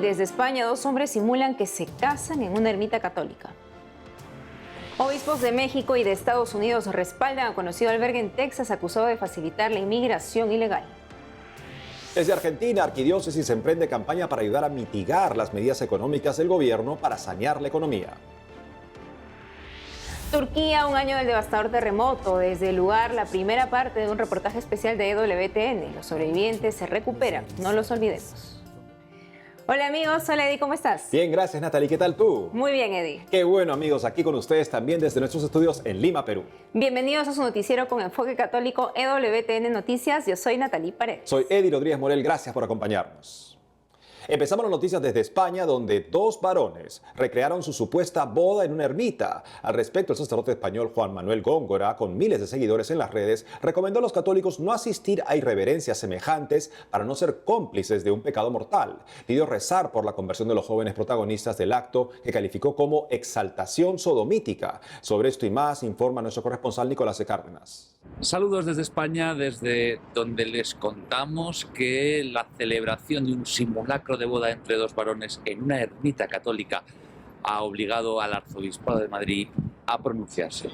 desde España, dos hombres simulan que se casan en una ermita católica. Obispos de México y de Estados Unidos respaldan a conocido albergue en Texas acusado de facilitar la inmigración ilegal. Desde Argentina, Arquidiócesis emprende campaña para ayudar a mitigar las medidas económicas del gobierno para sanear la economía. Turquía, un año del devastador terremoto. Desde el lugar, la primera parte de un reportaje especial de EWTN. Los sobrevivientes se recuperan, no los olvidemos. Hola amigos, hola Eddie, ¿cómo estás? Bien, gracias Natalie, ¿qué tal tú? Muy bien, Eddie. Qué bueno amigos, aquí con ustedes también desde nuestros estudios en Lima, Perú. Bienvenidos a su noticiero con enfoque católico EWTN Noticias. Yo soy Natalie Paredes. Soy Eddie Rodríguez Morel, gracias por acompañarnos. Empezamos las noticias desde España, donde dos varones recrearon su supuesta boda en una ermita. Al respecto, el sacerdote español Juan Manuel Góngora, con miles de seguidores en las redes, recomendó a los católicos no asistir a irreverencias semejantes para no ser cómplices de un pecado mortal. Pidió rezar por la conversión de los jóvenes protagonistas del acto, que calificó como exaltación sodomítica. Sobre esto y más informa nuestro corresponsal Nicolás de Cárdenas. Saludos desde España, desde donde les contamos que la celebración de un simulacro de boda entre dos varones en una ermita católica ha obligado al Arzobispado de Madrid a pronunciarse.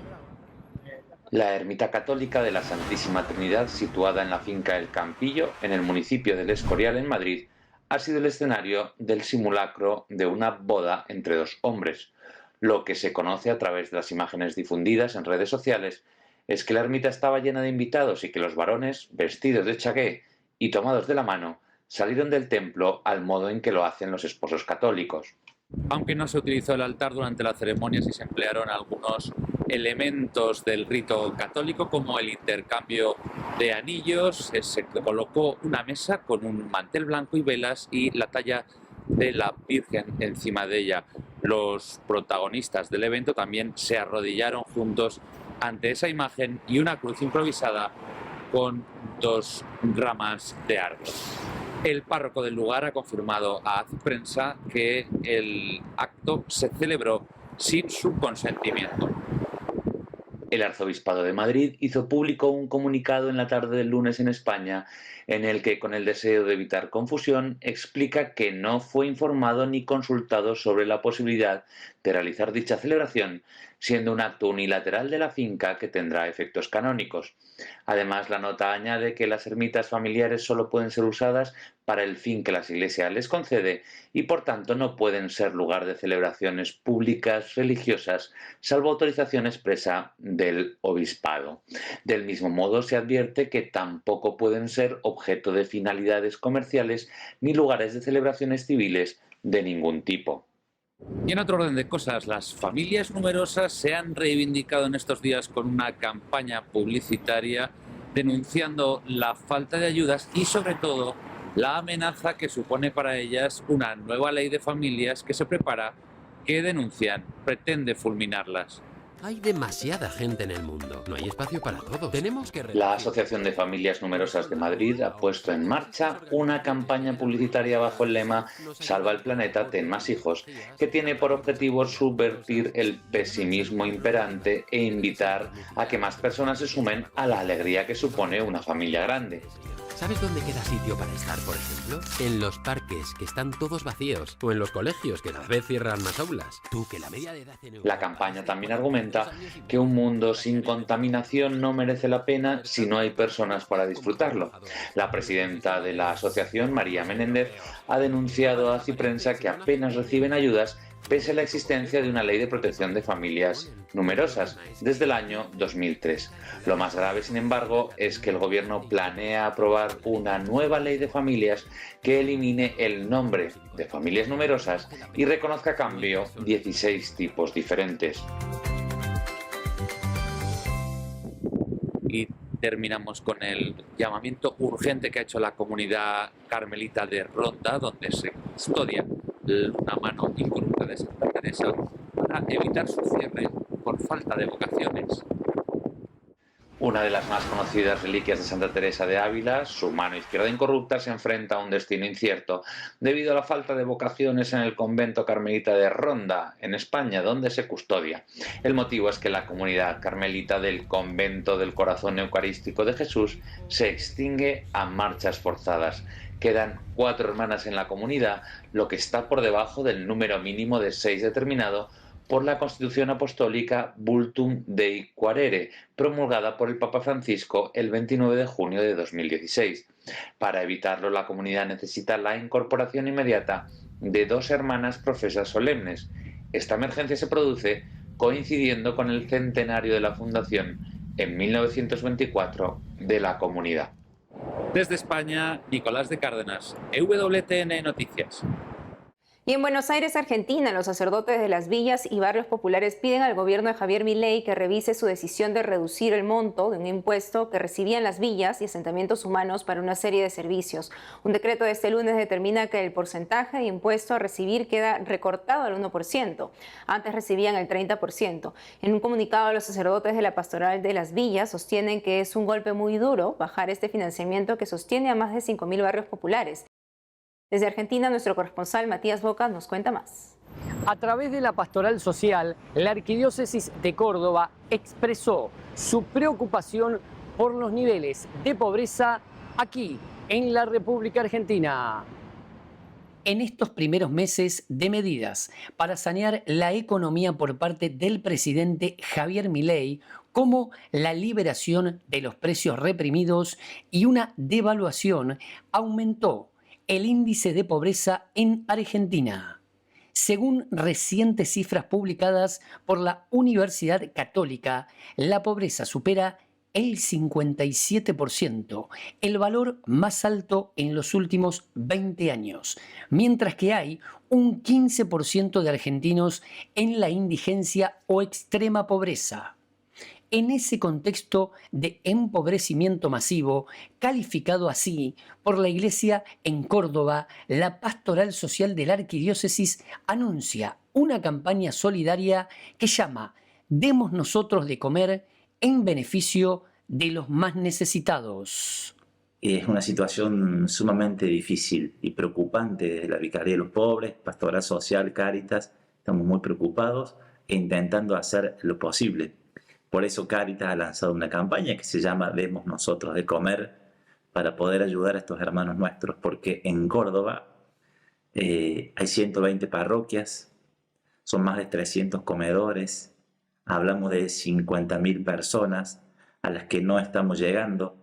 La ermita católica de la Santísima Trinidad, situada en la finca El Campillo, en el municipio del Escorial, en Madrid, ha sido el escenario del simulacro de una boda entre dos hombres. Lo que se conoce a través de las imágenes difundidas en redes sociales es que la ermita estaba llena de invitados y que los varones, vestidos de chaqué y tomados de la mano, salieron del templo al modo en que lo hacen los esposos católicos. Aunque no se utilizó el altar durante la ceremonia, sí se emplearon algunos elementos del rito católico, como el intercambio de anillos. Se colocó una mesa con un mantel blanco y velas y la talla de la Virgen encima de ella. Los protagonistas del evento también se arrodillaron juntos ante esa imagen y una cruz improvisada con dos ramas de árbol. El párroco del lugar ha confirmado a Prensa que el acto se celebró sin su consentimiento. El Arzobispado de Madrid hizo público un comunicado en la tarde del lunes en España en el que, con el deseo de evitar confusión, explica que no fue informado ni consultado sobre la posibilidad de realizar dicha celebración, siendo un acto unilateral de la finca que tendrá efectos canónicos. Además, la nota añade que las ermitas familiares solo pueden ser usadas para el fin que la Iglesia les concede y por tanto no pueden ser lugar de celebraciones públicas religiosas, salvo autorización expresa del obispado. Del mismo modo, se advierte que tampoco pueden ser objeto de finalidades comerciales ni lugares de celebraciones civiles de ningún tipo. Y en otro orden de cosas, las familias numerosas se han reivindicado en estos días con una campaña publicitaria denunciando la falta de ayudas y sobre todo la amenaza que supone para ellas una nueva ley de familias que se prepara, que denuncian pretende fulminarlas. Hay demasiada gente en el mundo, no hay espacio para todos. Tenemos que... La Asociación de Familias Numerosas de Madrid ha puesto en marcha una campaña publicitaria bajo el lema Salva el planeta, ten más hijos, que tiene por objetivo subvertir el pesimismo imperante e invitar a que más personas se sumen a la alegría que supone una familia grande. ¿Sabes dónde queda sitio para estar, por ejemplo? En los parques, que están todos vacíos, o en los colegios, que cada vez cierran más aulas. Tú, que la media de edad en Europa... La campaña también argumenta que un mundo sin contaminación no merece la pena si no hay personas para disfrutarlo. La presidenta de la asociación, María Menéndez, ha denunciado a Ciprensa que apenas reciben ayudas pese a la existencia de una ley de protección de familias numerosas desde el año 2003. Lo más grave, sin embargo, es que el gobierno planea aprobar una nueva ley de familias que elimine el nombre de familias numerosas y reconozca a cambio 16 tipos diferentes. Y terminamos con el llamamiento urgente que ha hecho la comunidad carmelita de Ronda, donde se custodia una mano incorrupta de Santa Teresa para evitar su cierre por falta de vocaciones. Una de las más conocidas reliquias de Santa Teresa de Ávila, su mano izquierda incorrupta, se enfrenta a un destino incierto debido a la falta de vocaciones en el convento carmelita de Ronda, en España, donde se custodia. El motivo es que la comunidad carmelita del convento del Corazón Eucarístico de Jesús se extingue a marchas forzadas. Quedan 4 hermanas en la comunidad, lo que está por debajo del número mínimo de 6 determinado por la Constitución Apostólica Vultum Dei Quaerere, promulgada por el Papa Francisco el 29 de junio de 2016. Para evitarlo, la comunidad necesita la incorporación inmediata de 2 hermanas profesas solemnes. Esta emergencia se produce coincidiendo con el centenario de la fundación en 1924 de la comunidad. Desde España, Nicolás de Cárdenas, EWTN Noticias. Y en Buenos Aires, Argentina, los sacerdotes de las villas y barrios populares piden al gobierno de Javier Milei que revise su decisión de reducir el monto de un impuesto que recibían las villas y asentamientos humanos para una serie de servicios. Un decreto de este lunes determina que el porcentaje de impuesto a recibir queda recortado al 1%. Antes recibían el 30%. En un comunicado, los sacerdotes de la pastoral de las villas sostienen que es un golpe muy duro bajar este financiamiento que sostiene a más de 5.000 barrios populares. Desde Argentina, nuestro corresponsal Matías Boca nos cuenta más. A través de la pastoral social, la Arquidiócesis de Córdoba expresó su preocupación por los niveles de pobreza aquí, en la República Argentina. En estos primeros meses de medidas para sanear la economía por parte del presidente Javier Milei, como la liberación de los precios reprimidos y una devaluación, aumentó el índice de pobreza en Argentina. Según recientes cifras publicadas por la Universidad Católica, la pobreza supera el 57%, el valor más alto en los últimos 20 años, mientras que hay un 15% de argentinos en la indigencia o extrema pobreza. En ese contexto de empobrecimiento masivo, calificado así por la Iglesia en Córdoba, la Pastoral Social de la Arquidiócesis anuncia una campaña solidaria que llama Demos nosotros de comer en beneficio de los más necesitados. Es una situación sumamente difícil y preocupante desde la Vicaría de los Pobres, Pastoral Social, Cáritas. Estamos muy preocupados e intentando hacer lo posible. Por eso Cáritas ha lanzado una campaña que se llama Demos nosotros de comer para poder ayudar a estos hermanos nuestros, porque en Córdoba hay 120 parroquias, son más de 300 comedores, hablamos de 50.000 personas a las que no estamos llegando,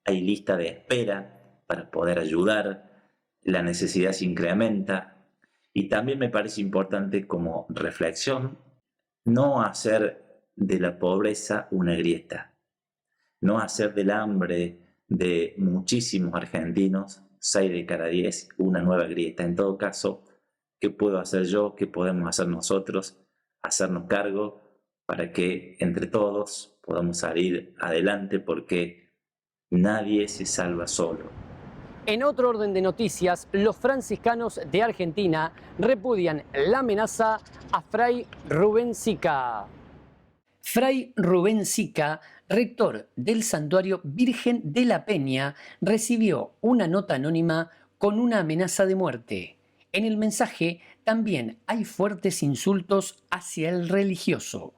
hay lista de espera para poder ayudar, la necesidad se incrementa y también me parece importante como reflexión no hacer de la pobreza una grieta, no hacer del hambre de muchísimos argentinos, 6 de cada 10, una nueva grieta. En todo caso, ¿qué puedo hacer yo? ¿Qué podemos hacer nosotros? Hacernos cargo para que entre todos podamos salir adelante, porque nadie se salva solo. En otro orden de noticias, los franciscanos de Argentina repudian la amenaza a Fray Rubén Sica. Fray Rubén Sica, rector del Santuario Virgen de la Peña, recibió una nota anónima con una amenaza de muerte. En el mensaje también hay fuertes insultos hacia el religioso.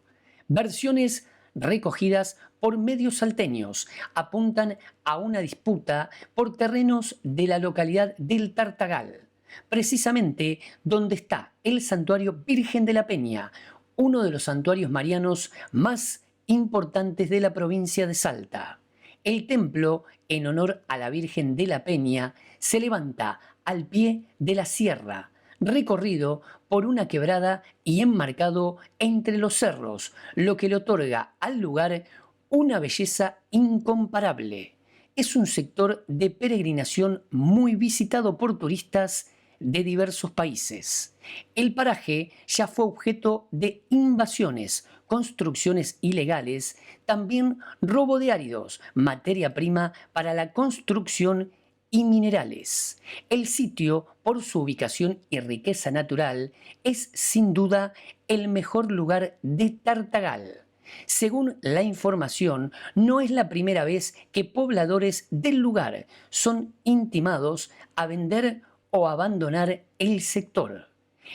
Versiones recogidas por medios salteños apuntan a una disputa por terrenos de la localidad del Tartagal, precisamente donde está el Santuario Virgen de la Peña, uno de los santuarios marianos más importantes de la provincia de Salta. El templo, en honor a la Virgen de la Peña, se levanta al pie de la sierra, recorrido por una quebrada y enmarcado entre los cerros, lo que le otorga al lugar una belleza incomparable. Es un sector de peregrinación muy visitado por turistas de diversos países. El paraje ya fue objeto de invasiones, construcciones ilegales, también robo de áridos, materia prima para la construcción y minerales. El sitio, por su ubicación y riqueza natural, es sin duda el mejor lugar de Tartagal. Según la información, no es la primera vez que pobladores del lugar son intimados a vender o abandonar el sector.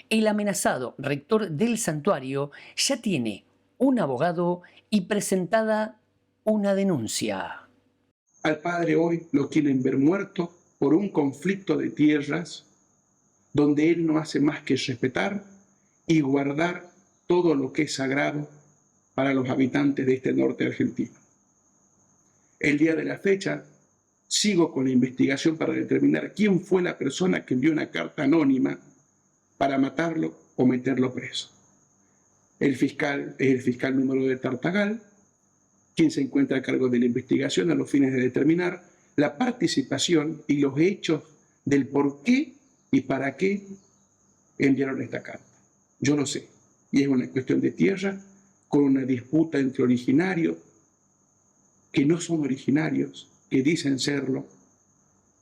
El amenazado rector del santuario ya tiene un abogado y presentada una denuncia. Al padre hoy lo quieren ver muerto por un conflicto de tierras donde él no hace más que respetar y guardar todo lo que es sagrado para los habitantes de este norte argentino. El día de la fecha, sigo con la investigación para determinar quién fue la persona que envió una carta anónima para matarlo o meterlo preso. El fiscal es el fiscal número de Tartagal, quien se encuentra a cargo de la investigación a los fines de determinar la participación y los hechos del por qué y para qué enviaron esta carta. Yo lo sé, y es una cuestión de tierra con una disputa entre originarios que no son originarios, que dicen serlo,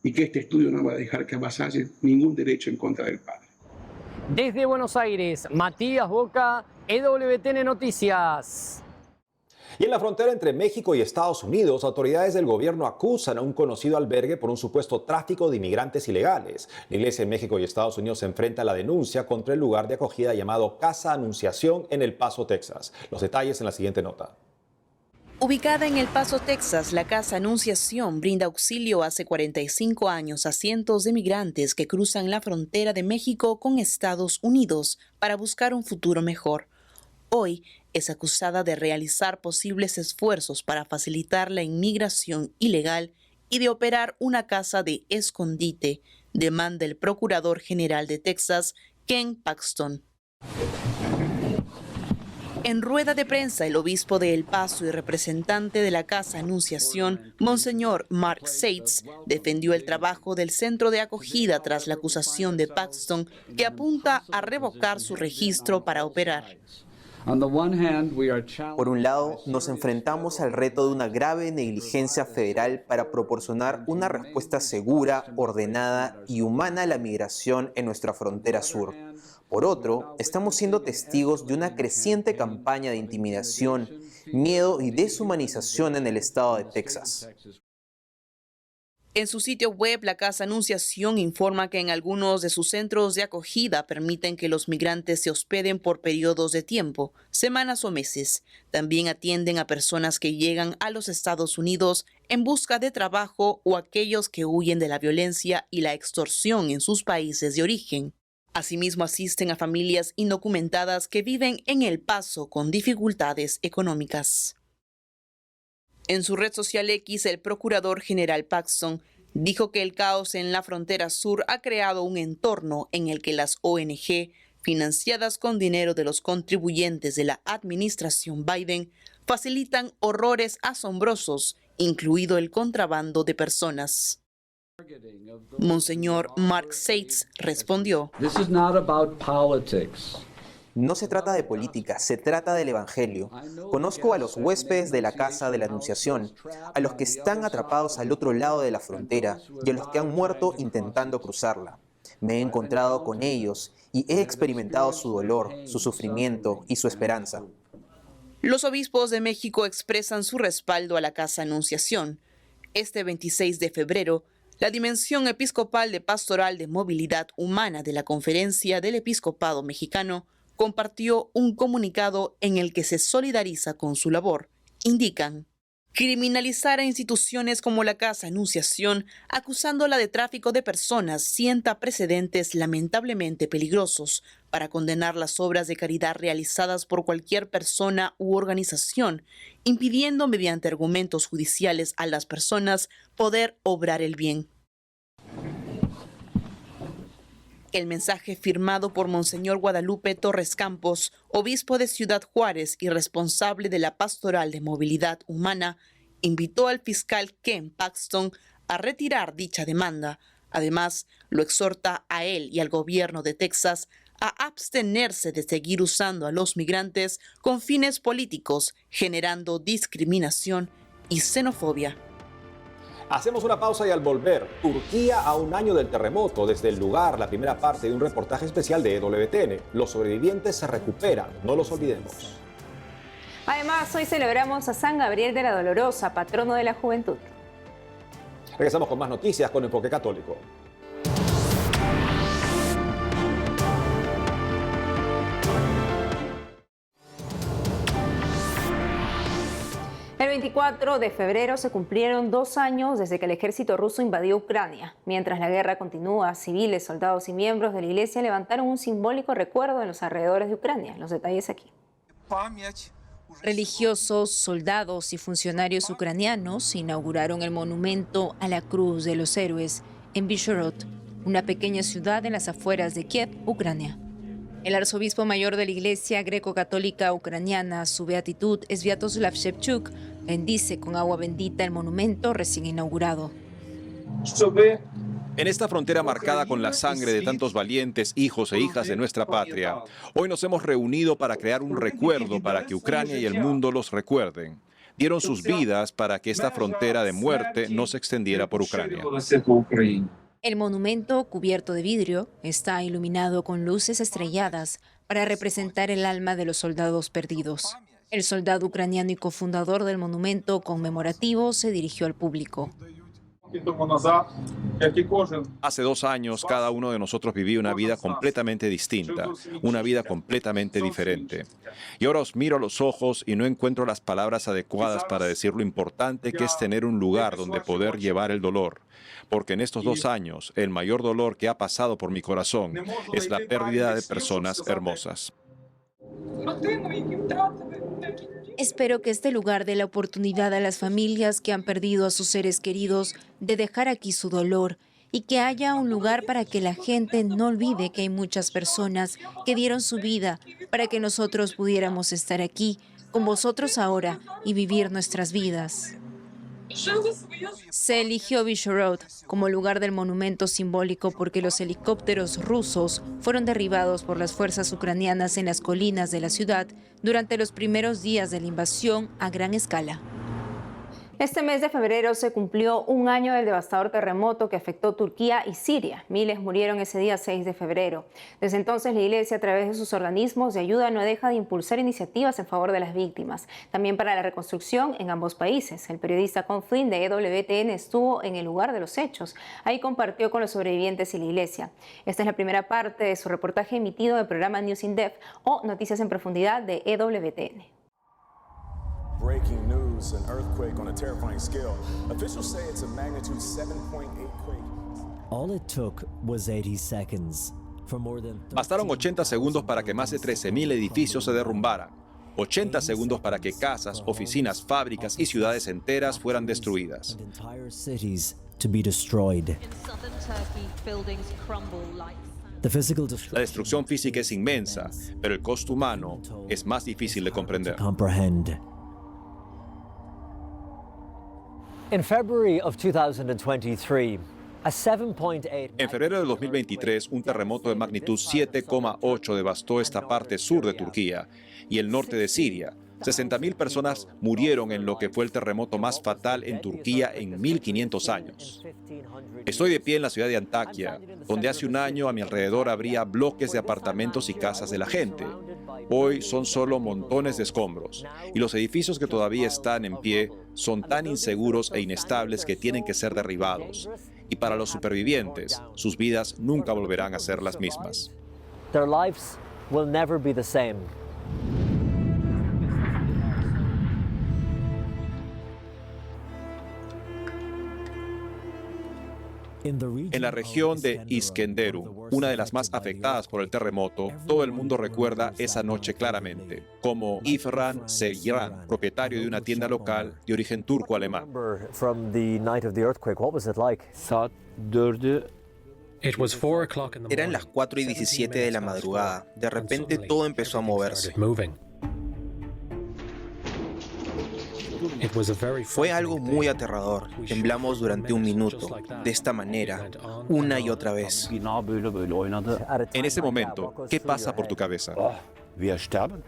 y que este estudio no va a dejar que avasalle ningún derecho en contra del padre. Desde Buenos Aires, Matías Boca, EWTN Noticias. Y en la frontera entre México y Estados Unidos, autoridades del gobierno acusan a un conocido albergue por un supuesto tráfico de inmigrantes ilegales. La Iglesia en México y Estados Unidos se enfrenta a la denuncia contra el lugar de acogida llamado Casa Anunciación en El Paso, Texas. Los detalles en la siguiente nota. Ubicada en El Paso, Texas, la Casa Anunciación brinda auxilio hace 45 años a cientos de migrantes que cruzan la frontera de México con Estados Unidos para buscar un futuro mejor. Hoy es acusada de realizar posibles esfuerzos para facilitar la inmigración ilegal y de operar una casa de escondite, demanda el Procurador General de Texas, Ken Paxton. En rueda de prensa, el obispo de El Paso y representante de la Casa Anunciación, Monseñor Mark Seitz, defendió el trabajo del centro de acogida tras la acusación de Paxton, que apunta a revocar su registro para operar. Por un lado, nos enfrentamos al reto de una grave negligencia federal para proporcionar una respuesta segura, ordenada y humana a la migración en nuestra frontera sur. Por otro, estamos siendo testigos de una creciente campaña de intimidación, miedo y deshumanización en el estado de Texas. En su sitio web, la Casa Anunciación informa que en algunos de sus centros de acogida permiten que los migrantes se hospeden por periodos de tiempo, semanas o meses. También atienden a personas que llegan a los Estados Unidos en busca de trabajo o aquellos que huyen de la violencia y la extorsión en sus países de origen. Asimismo, asisten a familias indocumentadas que viven en El Paso con dificultades económicas. En su red social X, el Procurador General Paxton dijo que el caos en la frontera sur ha creado un entorno en el que las ONG, financiadas con dinero de los contribuyentes de la administración Biden, facilitan horrores asombrosos, incluido el contrabando de personas. Monseñor Mark Seitz respondió: No se trata de política, se trata del Evangelio. Conozco a los huéspedes de la Casa de la Anunciación, a los que están atrapados al otro lado de la frontera y a los que han muerto intentando cruzarla. Me he encontrado con ellos y he experimentado su dolor, su sufrimiento y su esperanza. Los obispos de México expresan su respaldo a la Casa Anunciación. Este 26 de febrero, la Dimensión Episcopal de Pastoral de Movilidad Humana de la Conferencia del Episcopado Mexicano compartió un comunicado en el que se solidariza con su labor. Indican: criminalizar a instituciones como la Casa Anunciación, acusándola de tráfico de personas, sienta precedentes lamentablemente peligrosos para condenar las obras de caridad realizadas por cualquier persona u organización, impidiendo mediante argumentos judiciales a las personas poder obrar el bien. El mensaje, firmado por Monseñor Guadalupe Torres Campos, obispo de Ciudad Juárez y responsable de la Pastoral de Movilidad Humana, invitó al fiscal Ken Paxton a retirar dicha demanda. Además, lo exhorta a él y al gobierno de Texas a abstenerse de seguir usando a los migrantes con fines políticos, generando discriminación y xenofobia. Hacemos una pausa y al volver, Turquía a un año del terremoto. Desde el lugar, la primera parte de un reportaje especial de EWTN. Los sobrevivientes se recuperan, no los olvidemos. Además, hoy celebramos a San Gabriel de la Dolorosa, patrono de la juventud. Regresamos con más noticias con Enfoque Católico. El 24 de febrero se cumplieron 2 años desde que el ejército ruso invadió Ucrania. Mientras la guerra continúa, civiles, soldados y miembros de la iglesia levantaron un simbólico recuerdo en los alrededores de Ucrania. Los detalles aquí. Religiosos, soldados y funcionarios ucranianos inauguraron el monumento a la Cruz de los Héroes en Vyshhorod, una pequeña ciudad en las afueras de Kiev, Ucrania. El arzobispo mayor de la Iglesia Greco-Católica Ucraniana, su beatitud, Sviatoslav Shevchuk, bendice con agua bendita el monumento recién inaugurado. En esta frontera marcada con la sangre de tantos valientes hijos e hijas de nuestra patria, hoy nos hemos reunido para crear un recuerdo para que Ucrania y el mundo los recuerden. Dieron sus vidas para que esta frontera de muerte no se extendiera por Ucrania. El monumento, cubierto de vidrio, está iluminado con luces estrelladas para representar el alma de los soldados perdidos. El soldado ucraniano y cofundador del monumento conmemorativo se dirigió al público. Hace 2 años, cada uno de nosotros vivía una vida completamente distinta, una vida completamente diferente. Y ahora os miro a los ojos y no encuentro las palabras adecuadas para decir lo importante que es tener un lugar donde poder llevar el dolor. Porque en estos 2 años, el mayor dolor que ha pasado por mi corazón es la pérdida de personas hermosas. Espero que este lugar dé la oportunidad a las familias que han perdido a sus seres queridos de dejar aquí su dolor y que haya un lugar para que la gente no olvide que hay muchas personas que dieron su vida para que nosotros pudiéramos estar aquí con vosotros ahora y vivir nuestras vidas. Se eligió Vyshhorod como lugar del monumento simbólico porque los helicópteros rusos fueron derribados por las fuerzas ucranianas en las colinas de la ciudad durante los primeros días de la invasión a gran escala. Este mes de febrero se cumplió 1 año del devastador terremoto que afectó Turquía y Siria. Miles murieron ese día 6 de febrero. Desde entonces la Iglesia, a través de sus organismos de ayuda, no deja de impulsar iniciativas en favor de las víctimas. También para la reconstrucción en ambos países. El periodista Con Flynn de EWTN estuvo en el lugar de los hechos. Ahí compartió con los sobrevivientes y la Iglesia. Esta es la primera parte de su reportaje emitido del programa News in Depth o Noticias en Profundidad de EWTN. Breaking news, an earthquake on a terrifying scale. Officials say it's a magnitude 7.8 quake. All it took was 80 seconds. For more than Bastaron 80 segundos para que más de 13.000 edificios se derrumbaran. 80 segundos para que casas, oficinas, fábricas y ciudades enteras fueran destruidas. entire cities to be destroyed. The physical La destrucción física es inmensa, pero el costo humano es más difícil de comprender. comprehend. In February of 2023, a 7.8 En febrero de 2023, un terremoto de magnitud 7,8 devastó esta parte sur de Turquía y el norte de Siria. 60.000 personas murieron en lo que fue el terremoto más fatal en Turquía en 1500 años. Estoy de pie en la ciudad de Antakya, donde hace 1 año a mi alrededor habría bloques de apartamentos y casas de la gente. Hoy son solo montones de escombros, y los edificios que todavía están en pie son tan inseguros e inestables que tienen que ser derribados. Y para los supervivientes, sus vidas nunca volverán a ser las mismas. Their lives will never be the same. En la región de Iskenderun, una de las más afectadas por el terremoto, todo el mundo recuerda esa noche claramente, como Ifran Seyran, propietario de una tienda local de origen turco-alemán. Eran las 4:17 de la madrugada. De repente todo empezó a moverse. Fue algo muy aterrador. Temblamos durante 1 minuto, de esta manera, una y otra vez. En ese momento, ¿qué pasa por tu cabeza?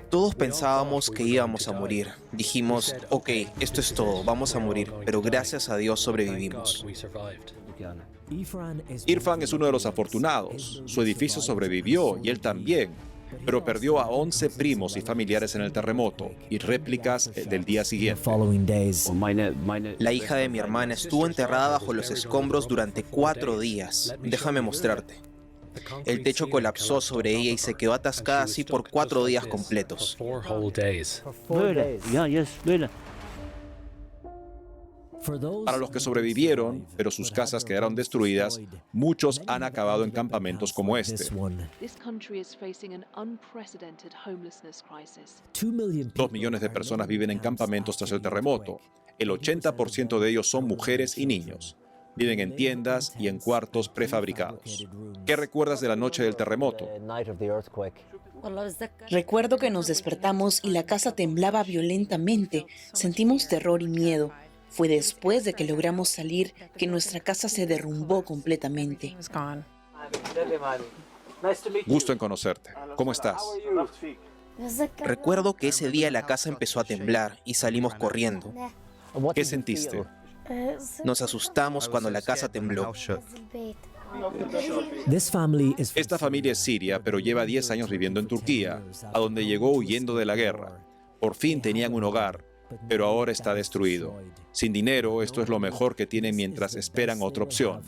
Todos pensábamos que íbamos a morir. Dijimos, ok, esto es todo, vamos a morir, pero gracias a Dios sobrevivimos. Irfan es uno de los afortunados. Su edificio sobrevivió y él también, pero perdió a 11 primos y familiares en el terremoto y réplicas del día siguiente. La hija de mi hermana estuvo enterrada bajo los escombros durante 4 días. Déjame mostrarte. El techo colapsó sobre ella y se quedó atascada así por 4 días completos. Para los que sobrevivieron, pero sus casas quedaron destruidas, muchos han acabado en campamentos como este. 2 millones de personas viven en campamentos tras el terremoto. El 80% de ellos son mujeres y niños. Viven en tiendas y en cuartos prefabricados. ¿Qué recuerdas de la noche del terremoto? Recuerdo que nos despertamos y la casa temblaba violentamente. Sentimos terror y miedo. Fue después de que logramos salir que nuestra casa se derrumbó completamente. Gusto en conocerte. ¿Cómo estás? Recuerdo que ese día la casa empezó a temblar y salimos corriendo. ¿Qué sentiste? Nos asustamos cuando la casa tembló. Esta familia es siria, pero lleva 10 años viviendo en Turquía, a donde llegó huyendo de la guerra. Por fin tenían un hogar, pero ahora está destruido. Sin dinero, esto es lo mejor que tienen mientras esperan otra opción.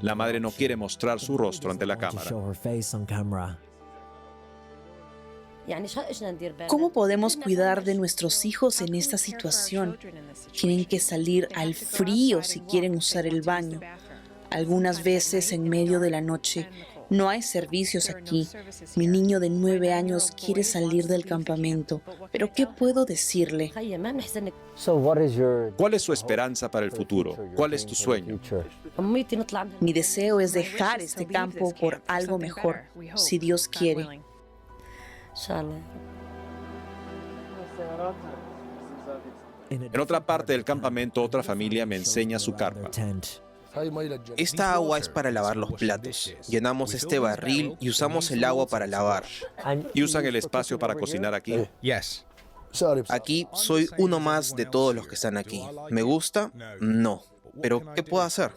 La madre no quiere mostrar su rostro ante la cámara. ¿Cómo podemos cuidar de nuestros hijos en esta situación? Tienen que salir al frío si quieren usar el baño. Algunas veces en medio de la noche no hay servicios aquí. Mi niño de 9 años quiere salir del campamento, pero ¿qué puedo decirle? ¿Cuál es su esperanza para el futuro? ¿Cuál es tu sueño? Mi deseo es dejar este campo por algo mejor, si Dios quiere. En otra parte del campamento, otra familia me enseña su carpa. Esta agua es para lavar los platos. Llenamos este barril y usamos el agua para lavar. ¿Y usan el espacio para cocinar aquí? Aquí soy uno más de todos los que están aquí. ¿Me gusta? No. Pero ¿qué puedo hacer?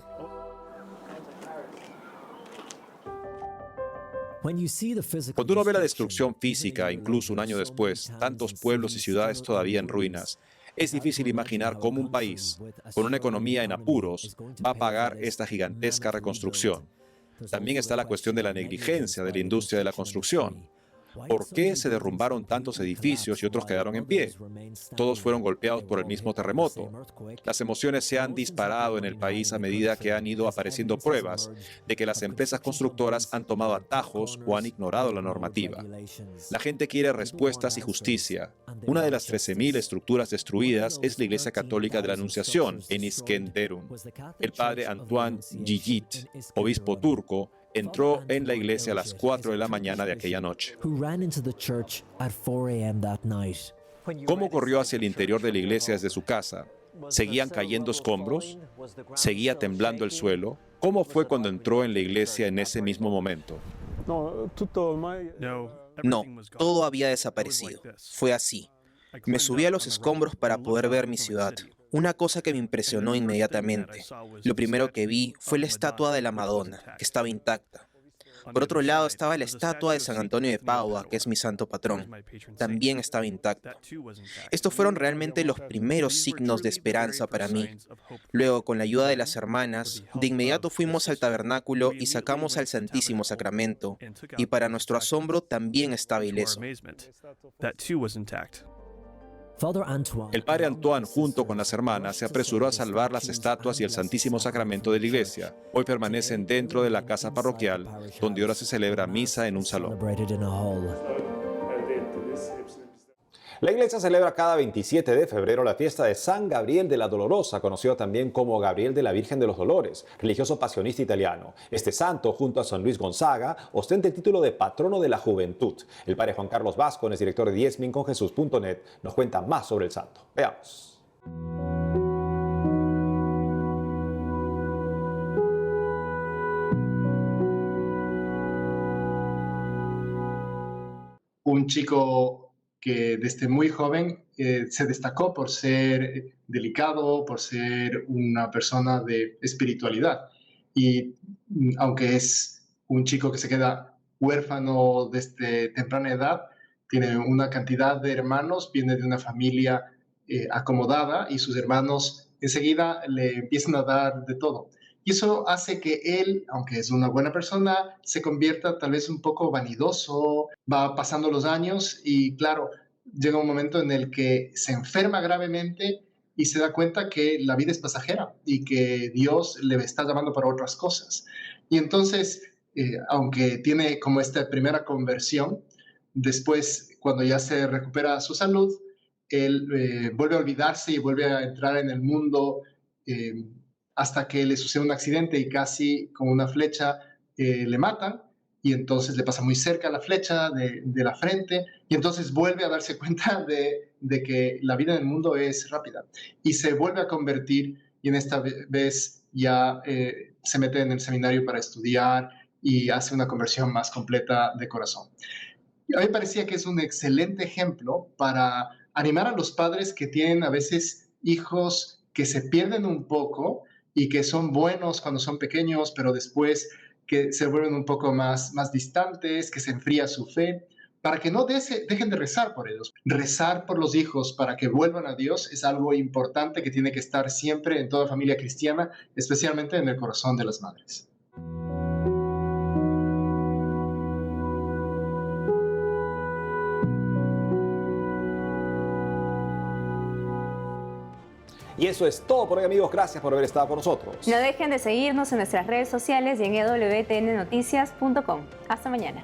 Cuando uno ve la destrucción física, incluso un año después, tantos pueblos y ciudades todavía en ruinas, es difícil imaginar cómo un país, con una economía en apuros, va a pagar esta gigantesca reconstrucción. También está la cuestión de la negligencia de la industria de la construcción. ¿Por qué se derrumbaron tantos edificios y otros quedaron en pie? Todos fueron golpeados por el mismo terremoto. Las emociones se han disparado en el país a medida que han ido apareciendo pruebas de que las empresas constructoras han tomado atajos o han ignorado la normativa. La gente quiere respuestas y justicia. Una de las 13.000 estructuras destruidas es la Iglesia Católica de la Anunciación en İskenderun. El padre Antoine Gigit, obispo turco, entró en la iglesia a las 4 de la mañana de aquella noche. ¿Cómo corrió hacia el interior de la iglesia desde su casa? ¿Seguían cayendo escombros? ¿Seguía temblando el suelo? ¿Cómo fue cuando entró en la iglesia en ese mismo momento? No, todo había desaparecido. Fue así. Me subí a los escombros para poder ver mi ciudad. Una cosa que me impresionó inmediatamente. Lo primero que vi fue la estatua de la Madonna, que estaba intacta. Por otro lado estaba la estatua de San Antonio de Padua, que es mi santo patrón. También estaba intacta. Estos fueron realmente los primeros signos de esperanza para mí. Luego, con la ayuda de las hermanas, de inmediato fuimos al tabernáculo y sacamos al Santísimo Sacramento. Y para nuestro asombro también estaba ileso. El padre Antoine, junto con las hermanas, se apresuró a salvar las estatuas y el Santísimo Sacramento de la iglesia. Hoy permanecen dentro de la casa parroquial, donde ahora se celebra misa en un salón. La iglesia celebra cada 27 de febrero la fiesta de San Gabriel de la Dolorosa, conocido también como Gabriel de la Virgen de los Dolores, religioso pasionista italiano. Este santo, junto a San Luis Gonzaga, ostenta el título de patrono de la juventud. El padre Juan Carlos Vázquez, director de diezminconjesus.net, nos cuenta más sobre el santo. Veamos. Un chico que desde muy joven se destacó por ser delicado, por ser una persona de espiritualidad. Y aunque es un chico que se queda huérfano desde temprana edad, tiene una cantidad de hermanos, viene de una familia acomodada y sus hermanos enseguida le empiezan a dar de todo. Y eso hace que él, aunque es una buena persona, se convierta tal vez un poco vanidoso, va pasando los años y claro, llega un momento en el que se enferma gravemente y se da cuenta que la vida es pasajera y que Dios le está llamando para otras cosas. Y entonces, aunque tiene como esta primera conversión, después, cuando ya se recupera su salud, él vuelve a olvidarse y vuelve a entrar en el mundo hasta que le sucede un accidente y casi con una flecha le matan, y entonces le pasa muy cerca la flecha de la frente, y entonces vuelve a darse cuenta de que la vida en el mundo es rápida, y se vuelve a convertir, y en esta vez ya se mete en el seminario para estudiar y hace una conversión más completa de corazón. Y a mí me parecía que es un excelente ejemplo para animar a los padres que tienen a veces hijos que se pierden un poco y que son buenos cuando son pequeños, pero después que se vuelven un poco más distantes, que se enfría su fe, para que no dejen de rezar por ellos. Rezar por los hijos para que vuelvan a Dios es algo importante que tiene que estar siempre en toda familia cristiana, especialmente en el corazón de las madres. Y eso es todo por hoy, amigos. Gracias por haber estado con nosotros. No dejen de seguirnos en nuestras redes sociales y en ewtnnoticias.com. Hasta mañana.